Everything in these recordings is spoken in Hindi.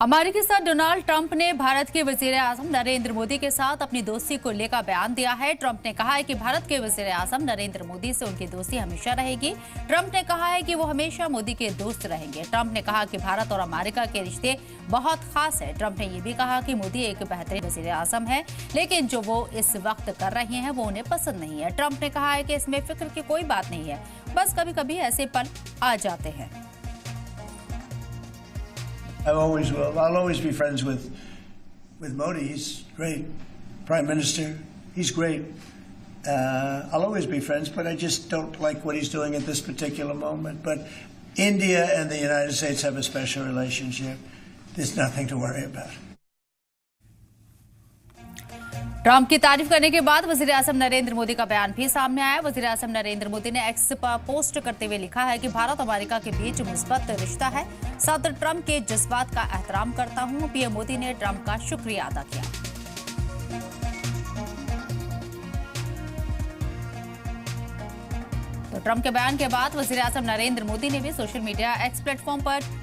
अमेरिकी सदर डोनाल्ड ट्रंप ने भारत के वजीर-ए-आजम नरेंद्र मोदी के साथ अपनी दोस्ती को लेकर बयान दिया है। ट्रंप ने कहा है कि भारत के वजीर-ए-आजम नरेंद्र मोदी से उनकी दोस्ती हमेशा रहेगी। ट्रंप ने कहा है कि वो हमेशा मोदी के दोस्त रहेंगे। ट्रंप ने कहा कि भारत और अमेरिका के रिश्ते बहुत खास है। ट्रंप ने ये भी कहा कि मोदी एक बेहतरीन वजीर-ए-आजम है, लेकिन जो वो इस वक्त कर रहे हैं वो उन्हें पसंद नहीं है। ट्रंप ने कहा है कि इसमें फिक्र की कोई बात नहीं है, बस कभी कभी ऐसे पल आ जाते हैं। I always will. I'll always be friends with Modi. He's great prime minister. He's great. I'll always be friends, but I just don't like what he's doing at this particular moment. But India and the United States have a special relationship. There's nothing to worry about. Trump की तारीफ करने के बाद वजीर-ए-आजम नरेंद्र मोदी का बयान भी सामने आया। वजीर-ए-आजम नरेंद्र मोदी ने एक्स पर पोस्ट करते हुए लिखा है कि भारत अमेरिका के बीच मुस्बत रिश्ता है। सदर ट्रंप के जज्बात का एहतराम करता हूं। पीएम मोदी ने ट्रंप का शुक्रिया अदा किया। तो ट्रंप के बयान के बाद वजीर-ए-आजम नरेंद्र मोदी ने भी सोशल मीडिया एक्स प्लेटफॉर्म पर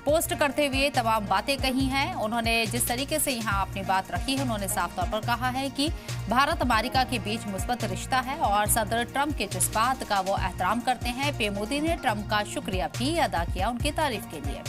पोस्ट करते हुए तमाम बातें कही हैं। उन्होंने जिस तरीके से यहाँ अपनी बात रखी है, उन्होंने साफ तौर पर कहा है कि भारत अमेरिका के बीच मुस्बत रिश्ता है और सदर ट्रंप के जज्बात का वो एहतराम करते हैं। पीएम मोदी ने ट्रंप का शुक्रिया भी अदा किया उनकी तारीफ के लिए।